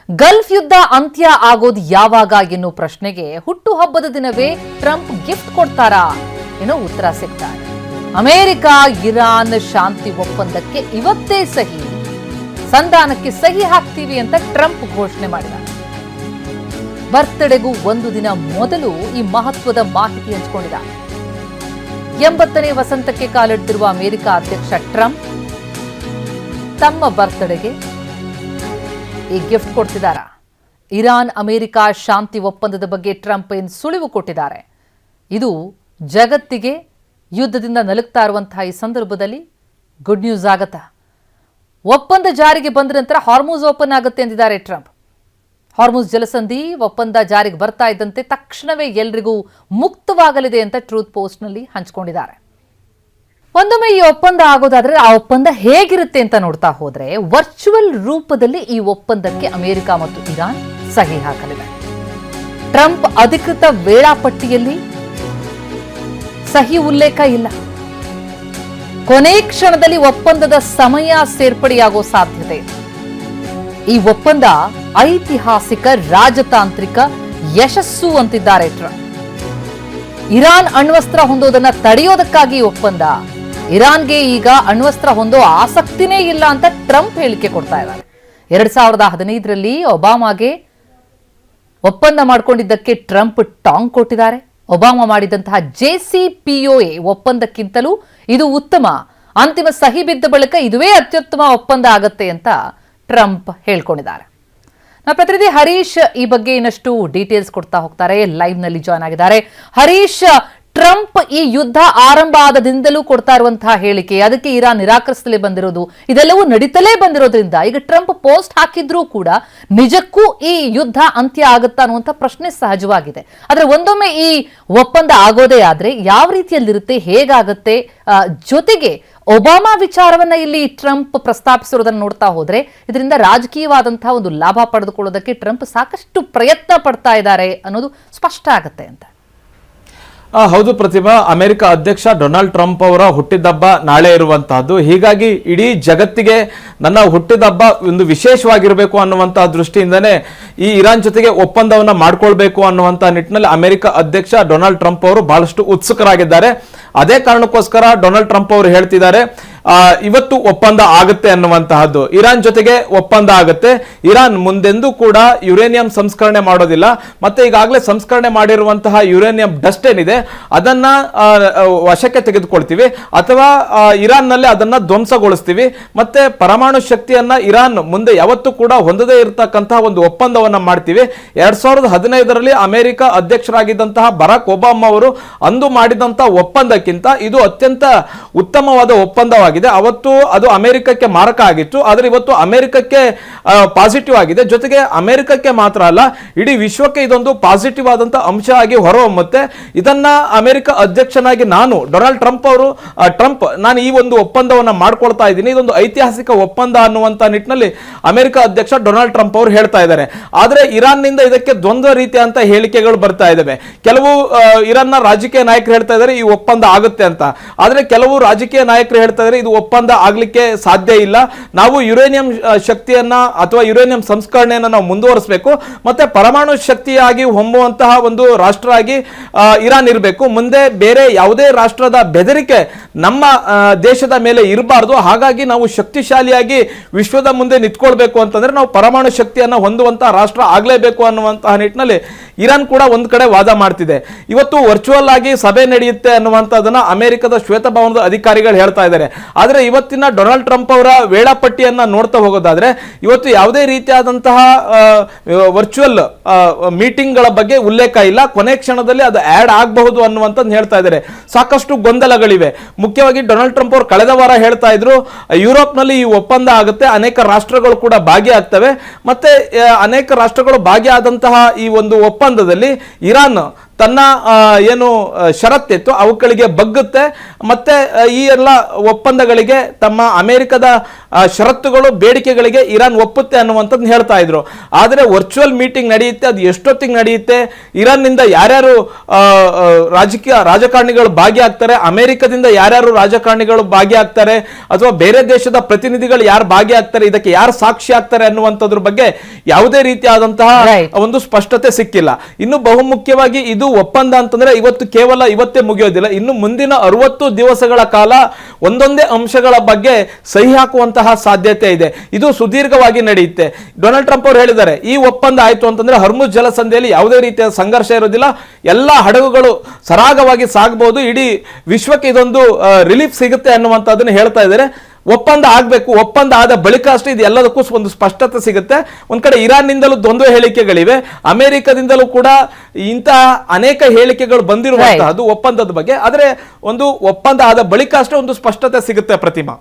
Gulf ಯುದ್ಧ ಅಂತ್ಯ ಆಗೋದು ಯಾವಾಗ ಎನ್ನುವ ಪ್ರಶ್ನೆಗೆ ಹುಟ್ಟುಹಬ್ಬದ ದಿನವೇ ಟ್ರಂಪ್ ಗಿಫ್ಟ್ ಕೊಡ್ತಾರಾ ಏನೋ ಉತ್ತರ ಸಿಗ್ತಾ ಇದೆ. ಅಮೆರಿಕ ಇರಾನ್ ಶಾಂತಿ ಒಪ್ಪಂದಕ್ಕೆ ಇವತ್ತೇ ಸಹಿ, ಸಂಧಾನಕ್ಕೆ ಸಹಿ ಹಾಕ್ತೀವಿ ಅಂತ ಟ್ರಂಪ್ ಘೋಷಣೆ ಮಾಡಿದ್ದಾರೆ. ಬರ್ತ್ಡೇಗೂ ಒಂದು ದಿನ ಮೊದಲು ಈ ಮಹತ್ವದ ಮಾಹಿತಿ ಹಂಚಿಕೊಂಡಿದ್ದಾರೆ. 80ನೇ ವಸಂತಕ್ಕೆ ಕಾಲಿಡ್ತಿರುವ ಅಮೆರಿಕ ಅಧ್ಯಕ್ಷ ಟ್ರಂಪ್ ತಮ್ಮ ಬರ್ತ್ಡೇಗೆ ಈ ಗಿಫ್ಟ್ ಕೊಡ್ತಿದ್ದಾರೆ. ಇರಾನ್ ಅಮೆರಿಕ ಶಾಂತಿ ಒಪ್ಪಂದದ ಬಗ್ಗೆ ಟ್ರಂಪ್ ಏನು ಸುಳಿವು ಕೊಟ್ಟಿದ್ದಾರೆ. ಇದು ಜಗತ್ತಿಗೆ ಯುದ್ಧದಿಂದ ನಲುಗ್ತಾ ಇರುವಂತಹ ಈ ಸಂದರ್ಭದಲ್ಲಿ ಗುಡ್ ನ್ಯೂಸ್ ಆಗತ್ತಾ? ಒಪ್ಪಂದ ಜಾರಿಗೆ ಬಂದ ನಂತರ ಹಾರ್ಮುಜ್ ಓಪನ್ ಆಗುತ್ತೆ ಎಂದಿದ್ದಾರೆ ಟ್ರಂಪ್. ಹಾರ್ಮುಜ್ ಜಲಸಂಧಿ ಒಪ್ಪಂದ ಜಾರಿಗೆ ಬರ್ತಾ ಇದ್ದಂತೆ ತಕ್ಷಣವೇ ಎಲ್ರಿಗೂ ಮುಕ್ತವಾಗಲಿದೆ ಅಂತ ಟ್ರೂತ್ ಪೋಸ್ಟ್ನಲ್ಲಿ ಹಂಚಿಕೊಂಡಿದ್ದಾರೆ. ಒಂದೊಮ್ಮೆ ಈ ಒಪ್ಪಂದ ಆಗೋದಾದ್ರೆ ಆ ಒಪ್ಪಂದ ಹೇಗಿರುತ್ತೆ ಅಂತ ನೋಡ್ತಾ ಹೋದ್ರೆ ವರ್ಚುವಲ್ ರೂಪದಲ್ಲಿ ಈ ಒಪ್ಪಂದಕ್ಕೆ ಅಮೆರಿಕ ಮತ್ತು ಇರಾನ್ ಸಹಿ ಹಾಕಲಿವೆ. ಟ್ರಂಪ್ ಅಧಿಕೃತ ವೇಳಾಪಟ್ಟಿಯಲ್ಲಿ ಸಹಿ ಉಲ್ಲೇಖ ಇಲ್ಲ. ಕೊನೆ ಕ್ಷಣದಲ್ಲಿ ಒಪ್ಪಂದದ ಸಮಯ ಸೇರ್ಪಡೆಯಾಗೋ ಸಾಧ್ಯತೆ ಇದೆ. ಈ ಒಪ್ಪಂದ ಐತಿಹಾಸಿಕ ರಾಜತಾಂತ್ರಿಕ ಯಶಸ್ಸು ಅಂತಿದ್ದಾರೆ ಟ್ರಂಪ್. ಇರಾನ್ ಅಣ್ವಸ್ತ್ರ ಹೊಂದೋದನ್ನ ತಡೆಯೋದಕ್ಕಾಗಿ ಒಪ್ಪಂದ. ಇರಾನ್ಗೆ ಈಗ ಅಣ್ವಸ್ತ್ರ ಹೊಂದೋ ಆಸಕ್ತಿನೇ ಇಲ್ಲ ಅಂತ ಟ್ರಂಪ್ ಹೇಳಿಕೆ ಕೊಡ್ತಾ ಇದ್ದಾರೆ. 2015ರಲ್ಲಿ ಒಬಾಮಾಗೆ ಒಪ್ಪಂದ ಮಾಡಿಕೊಂಡಿದ್ದಕ್ಕೆ ಟ್ರಂಪ್ ಟಾಂಗ್ ಕೊಟ್ಟಿದ್ದಾರೆ. ಒಬಾಮಾ ಮಾಡಿದಂತಹ JCPOA ಒಪ್ಪಂದಕ್ಕಿಂತಲೂ ಇದು ಉತ್ತಮ, ಅಂತಿಮ ಸಹಿ ಬಿದ್ದ ಬಳಿಕ ಇದುವೇ ಅತ್ಯುತ್ತಮ ಒಪ್ಪಂದ ಆಗತ್ತೆ ಅಂತ ಟ್ರಂಪ್ ಹೇಳ್ಕೊಂಡಿದ್ದಾರೆ. ನಮ್ಮ ಪ್ರತಿನಿಧಿ ಹರೀಶ್ ಈ ಬಗ್ಗೆ ಇನ್ನಷ್ಟು ಡೀಟೇಲ್ಸ್ ಕೊಡ್ತಾ ಹೋಗ್ತಾರೆ. ಲೈವ್ ನಲ್ಲಿ ಜಾಯ್ನ್ ಆಗಿದ್ದಾರೆ. ಹರೀಶ್, ಟ್ರಂಪ್ ಈ ಯುದ್ಧ ಆರಂಭ ಆದದಿಂದಲೂ ಕೊಡ್ತಾ ಇರುವಂತಹ ಹೇಳಿಕೆ, ಅದಕ್ಕೆ ಇರಾನ್ ನಿರಾಕರಿಸಲೇ ಬಂದಿರೋದು, ಇದೆಲ್ಲವೂ ನಡೀತಲೇ ಬಂದಿರೋದ್ರಿಂದ ಈಗ ಟ್ರಂಪ್ ಪೋಸ್ಟ್ ಹಾಕಿದ್ರೂ ಕೂಡ ನಿಜಕ್ಕೂ ಈ ಯುದ್ಧ ಅಂತ್ಯ ಆಗುತ್ತಾ ಅನ್ನುವಂಥ ಪ್ರಶ್ನೆ ಸಹಜವಾಗಿದೆ. ಆದ್ರೆ ಒಂದೊಮ್ಮೆ ಈ ಒಪ್ಪಂದ ಆಗೋದೇ ಆದ್ರೆ ಯಾವ ರೀತಿಯಲ್ಲಿರುತ್ತೆ, ಹೇಗಾಗುತ್ತೆ, ಜೊತೆಗೆ ಒಬಾಮಾ ವಿಚಾರವನ್ನ ಇಲ್ಲಿ ಟ್ರಂಪ್ ಪ್ರಸ್ತಾಪಿಸಿರೋದನ್ನು ನೋಡ್ತಾ ಹೋದ್ರೆ ಇದರಿಂದ ರಾಜಕೀಯವಾದಂತಹ ಒಂದು ಲಾಭ ಪಡೆದುಕೊಳ್ಳೋದಕ್ಕೆ ಟ್ರಂಪ್ ಸಾಕಷ್ಟು ಪ್ರಯತ್ನ ಪಡ್ತಾ ಇದ್ದಾರೆ ಅನ್ನೋದು ಸ್ಪಷ್ಟ ಆಗುತ್ತೆ ಅಂತ. ಹೌದು ಪ್ರತಿಭಾ, ಅಮೆರಿಕ ಅಧ್ಯಕ್ಷ ಡೊನಾಲ್ಡ್ ಟ್ರಂಪ್ ಅವರ ಹುಟ್ಟಿದಬ್ಬ ನಾಳೆ ಇರುವಂತಹದ್ದು. ಹೀಗಾಗಿ ಇಡೀ ಜಗತ್ತಿಗೆ ನನ್ನ ಹುಟ್ಟಿದಬ್ಬ ಒಂದು ವಿಶೇಷವಾಗಿರಬೇಕು ಅನ್ನುವಂತಹ ದೃಷ್ಟಿಯಿಂದನೇ ಈ ಇರಾನ್ ಜೊತೆಗೆ ಒಪ್ಪಂದವನ್ನ ಮಾಡ್ಕೊಳ್ಬೇಕು ಅನ್ನುವಂತ ನಿಟ್ಟಿನಲ್ಲಿ ಅಮೆರಿಕ ಅಧ್ಯಕ್ಷ ಡೊನಾಲ್ಡ್ ಟ್ರಂಪ್ ಅವರು ಬಹಳಷ್ಟು ಉತ್ಸುಕರಾಗಿದ್ದಾರೆ. ಅದೇ ಕಾರಣಕ್ಕೋಸ್ಕರ ಡೊನಾಲ್ಡ್ ಟ್ರಂಪ್ ಅವರು ಹೇಳ್ತಿದ್ದಾರೆ ಇವತ್ತು ಒಪ್ಪಂದ ಆಗುತ್ತೆ ಅನ್ನುವಂತಹದ್ದು. ಇರಾನ್ ಜೊತೆಗೆ ಒಪ್ಪಂದ ಆಗುತ್ತೆ. ಇರಾನ್ ಮುಂದೆಂದೂ ಕೂಡ ಯುರೇನಿಯಂ ಸಂಸ್ಕರಣೆ ಮಾಡೋದಿಲ್ಲ. ಮತ್ತೆ ಈಗಾಗಲೇ ಸಂಸ್ಕರಣೆ ಮಾಡಿರುವಂತಹ ಯುರೇನಿಯಂ ಡಸ್ಟ್ ಏನಿದೆ ಅದನ್ನ ವಶಕ್ಕೆ ತೆಗೆದುಕೊಳ್ತೀವಿ ಅಥವಾ ಇರಾನ್ ನಲ್ಲಿ ಅದನ್ನ ಧ್ವಂಸಗೊಳಿಸ್ತೀವಿ. ಮತ್ತೆ ಪರಮಾಣು ಶಕ್ತಿಯನ್ನ ಇರಾನ್ ಮುಂದೆ ಯಾವತ್ತೂ ಕೂಡ ಹೊಂದದೇ ಇರತಕ್ಕಂತಹ ಒಂದು ಒಪ್ಪಂದವನ್ನ ಮಾಡ್ತೀವಿ. 2015ರಲ್ಲಿ ಅಮೆರಿಕ ಅಧ್ಯಕ್ಷರಾಗಿದ್ದಂತಹ ಬರಾಕ್ ಒಬಾಮಾ ಅವರು ಅಂದು ಮಾಡಿದಂತಹ ಒಪ್ಪಂದಕ್ಕಿಂತ ಇದು ಅತ್ಯಂತ ಉತ್ತಮವಾದ ಒಪ್ಪಂದವಾಗಿದೆ. ಅವತ್ತು ಅದು ಅಮೆರಿಕಕ್ಕೆ ಮಾರಕ ಆಗಿತ್ತು, ಆದರೆ ಇವತ್ತು ಅಮೆರಿಕಕ್ಕೆ ಪಾಸಿಟಿವ್ ಆಗಿದೆ. ಜೊತೆಗೆ ಅಮೆರಿಕಕ್ಕೆ ಮಾತ್ರ ಅಲ್ಲ, ಇಡೀ ವಿಶ್ವಕ್ಕೆ ಇದೊಂದು ಪಾಸಿಟಿವ್ ಆದಂತಹ ಅಂಶ ಆಗಿ ಹೊರಹೊಮ್ಮುತ್ತೆ. ಇದನ್ನ ಅಮೆರಿಕ ಅಧ್ಯಕ್ಷನಾಗಿ ನಾನು ಡೊನಾಲ್ಡ್ ಟ್ರಂಪ್ ನಾನು ಈ ಒಂದು ಒಪ್ಪಂದವನ್ನ ಮಾಡ್ಕೊಳ್ತಾ ಇದ್ದೀನಿ, ಇದೊಂದು ಐತಿಹಾಸಿಕ ಒಪ್ಪಂದ ಅನ್ನುವಂತ ನಿಟ್ಟಿನಲ್ಲಿ ಅಮೆರಿಕ ಅಧ್ಯಕ್ಷ ಡೊನಾಲ್ಡ್ ಟ್ರಂಪ್ ಅವರು ಹೇಳ್ತಾ ಇದ್ದಾರೆ. ಆದ್ರೆ ಇರಾನ್ ನಿಂದ ಇದಕ್ಕೆ ದ್ವಂದ್ವ ರೀತಿಯಂತ ಹೇಳಿಕೆಗಳು ಬರ್ತಾ ಇದ್ದಾವೆ. ಕೆಲವು ಇರಾನ್ನ ರಾಜಕೀಯ ನಾಯಕರು ಹೇಳ್ತಾ ಇದ್ದಾರೆ ಈ ಒಪ್ಪಂದ ಆಗುತ್ತೆ ಅಂತ, ಆದ್ರೆ ಕೆಲವು ರಾಜಕೀಯ ನಾಯಕರು ಹೇಳ್ತಾ ಇದ್ದಾರೆ ಇದು ಒಪ್ಪಂದ ಆಗ್ಲಿಕ್ಕೆ ಸಾಧ್ಯ ಇಲ್ಲ, ನಾವು ಯುರೇನಿಯಂ ಶಕ್ತಿಯನ್ನ ಅಥವಾ ಯುರೇನಿಯಂ ಸಂಸ್ಕರಣೆಯನ್ನ ನಾವು ಮುಂದುವರಿಸಬೇಕು, ಮತ್ತೆ ಪರಮಾಣು ಶಕ್ತಿಯಾಗಿ ಹೊಮ್ಮುವಂತಹ ಒಂದು ರಾಷ್ಟ್ರ ಆಗಿ ಇರಾನ್ ಇರಬೇಕು. ಮುಂದೆ ಬೇರೆ ಯಾವುದೇ ರಾಷ್ಟ್ರದ ಬೆದರಿಕೆ ನಮ್ಮ ದೇಶದ ಮೇಲೆ ಇರಬಾರ್ದು. ಹಾಗಾಗಿ ನಾವು ಶಕ್ತಿಶಾಲಿಯಾಗಿ ವಿಶ್ವದ ಮುಂದೆ ನಿಂತ್ಕೊಳ್ಬೇಕು ಅಂತಂದ್ರೆ ನಾವು ಪರಮಾಣು ಶಕ್ತಿಯನ್ನ ಹೊಂದುವಂತಹ ರಾಷ್ಟ್ರ ಆಗ್ಲೇಬೇಕು ಅನ್ನುವಂತಹ ನಿಟ್ಟಿನಲ್ಲಿ ಇರಾನ್ ಕೂಡ ಒಂದು ಕಡೆ ವಾದ ಮಾಡ್ತಿದೆ. ಇವತ್ತು ವರ್ಚುವಲ್ ಆಗಿ ಸಭೆ ನಡೆಯುತ್ತೆ ಅನ್ನುವಂಥದ್ದನ್ನ ಅಮೆರಿಕದ ಶ್ವೇತಭವನದ ಅಧಿಕಾರಿಗಳು ಹೇಳ್ತಾ ಇದ್ದಾರೆ. ಆದ್ರೆ ಇವತ್ತಿನ ಡೊನಾಲ್ಡ್ ಟ್ರಂಪ್ ಅವರ ವೇಳಾಪಟ್ಟಿಯನ್ನ ನೋಡ್ತಾ ಹೋಗೋದಾದ್ರೆ ಇವತ್ತು ಯಾವುದೇ ರೀತಿಯಾದಂತಹ ವರ್ಚುವಲ್ ಮೀಟಿಂಗ್ಗಳ ಬಗ್ಗೆ ಉಲ್ಲೇಖ ಇಲ್ಲ. ಕೊನೆ ಕ್ಷಣದಲ್ಲಿ ಅದು ಆಡ್ ಆಗಬಹುದು ಅನ್ನುವಂಥದ್ದು ಹೇಳ್ತಾ ಇದ್ದಾರೆ. ಸಾಕಷ್ಟು ಗೊಂದಲಗಳಿವೆ. ಮುಖ್ಯವಾಗಿ ಡೊನಾಲ್ಡ್ ಟ್ರಂಪ್ ಅವರು ಕಳೆದ ವಾರ ಹೇಳ್ತಾ ಇದ್ರು ಯುರೋಪ್ನಲ್ಲಿ ಈ ಒಪ್ಪಂದ ಆಗುತ್ತೆ, ಅನೇಕ ರಾಷ್ಟ್ರಗಳು ಕೂಡ ಭಾಗಿಯಾಗ್ತವೆ, ಮತ್ತೆ ಅನೇಕ ರಾಷ್ಟ್ರಗಳು ಭಾಗಿಯಾದಂತಹ ಈ ಒಂದು ಒಪ್ಪಂದದಲ್ಲಿ ಇರಾನ್ ತನ್ನ ಏನು ಷರತ್ತಿತ್ತು ಅವುಗಳಿಗೆ ಬಗ್ಗುತ್ತೆ ಮತ್ತೆ ಈ ಎಲ್ಲ ಒಪ್ಪಂದಗಳಿಗೆ ತಮ್ಮ ಅಮೆರಿಕದ ಷರತ್ತುಗಳು ಬೇಡಿಕೆಗಳಿಗೆ ಇರಾನ್ ಒಪ್ಪುತ್ತೆ ಅನ್ನುವಂಥದ್ದು ಹೇಳ್ತಾ ಇದ್ರು. ಆದರೆ ವರ್ಚುವಲ್ ಮೀಟಿಂಗ್ ನಡೆಯುತ್ತೆ, ಅದು ಎಷ್ಟೊತ್ತಿಗೆ ನಡೆಯುತ್ತೆ, ಇರಾನ್ನಿಂದ ಯಾರ್ಯಾರು ರಾಜಕಾರಣಿಗಳು ಭಾಗಿಯಾಗ್ತಾರೆ, ಅಮೆರಿಕದಿಂದ ಯಾರ್ಯಾರು ರಾಜಕಾರಣಿಗಳು ಭಾಗಿಯಾಗ್ತಾರೆ, ಅಥವಾ ಬೇರೆ ದೇಶದ ಪ್ರತಿನಿಧಿಗಳು ಯಾರು ಭಾಗಿಯಾಗ್ತಾರೆ, ಇದಕ್ಕೆ ಯಾರು ಸಾಕ್ಷಿ ಆಗ್ತಾರೆ ಅನ್ನುವಂಥದ್ರ ಬಗ್ಗೆ ಯಾವುದೇ ರೀತಿಯಾದಂತಹ ಒಂದು ಸ್ಪಷ್ಟತೆ ಸಿಕ್ಕಿಲ್ಲ. ಇನ್ನು ಬಹುಮುಖ್ಯವಾಗಿ ಇದು ಒಪ್ಪಂದ ಅಂತಂದ್ರೆ ಇವತ್ತೇ ಮುಗಿಯೋದಿಲ್ಲ. ಇನ್ನು ಮುಂದಿನ 60 ದಿವಸಗಳ ಕಾಲ ಒಂದೊಂದೇ ಅಂಶಗಳ ಬಗ್ಗೆ ಸಹಿ ಹಾಕುವಂತಹ ಸಾಧ್ಯತೆ ಇದೆ. ಇದು ಸುದೀರ್ಘವಾಗಿ ನಡೆಯುತ್ತೆ. ಡೊನಾಲ್ಡ್ ಟ್ರಂಪ್ ಅವರು ಹೇಳಿದ್ದಾರೆ, ಈ ಒಪ್ಪಂದ ಆಯ್ತು ಅಂತಂದ್ರೆ ಹರ್ಮುಜ್ ಜಲಸಂಧಿಯಲ್ಲಿ ಯಾವುದೇ ರೀತಿಯ ಸಂಘರ್ಷ ಇರೋದಿಲ್ಲ, ಎಲ್ಲ ಹಡಗುಗಳು ಸರಾಗವಾಗಿ ಸಾಗಬಹುದು, ಇಡೀ ವಿಶ್ವಕ್ಕೆ ಇದೊಂದು ರಿಲೀಫ್ ಸಿಗುತ್ತೆ ಅನ್ನುವಂಥದ್ದನ್ನು ಹೇಳ್ತಾ ಇದ್ದಾರೆ. ಒಪ್ಪಂದ ಆಗ್ಬೇಕು, ಒಪ್ಪಂದ ಆದ ಬಳಿಕ ಅಷ್ಟೇ ಇದು ಎಲ್ಲದಕ್ಕೂ ಒಂದು ಸ್ಪಷ್ಟತೆ ಸಿಗುತ್ತೆ. ಒಂದ್ ಕಡೆ ಇರಾನ್ನಿಂದಲೂ ದ್ವಂದ್ವ ಹೇಳಿಕೆಗಳಿವೆ, ಅಮೆರಿಕದಿಂದಲೂ ಕೂಡ ಇಂತಹ ಅನೇಕ ಹೇಳಿಕೆಗಳು ಬಂದಿರುವಂತಹದ್ದು ಒಪ್ಪಂದದ ಬಗ್ಗೆ. ಆದ್ರೆ ಒಂದು ಒಪ್ಪಂದ ಆದ ಬಳಿಕ ಅಷ್ಟೇ ಒಂದು ಸ್ಪಷ್ಟತೆ ಸಿಗುತ್ತೆ ಪ್ರತಿಮಾ.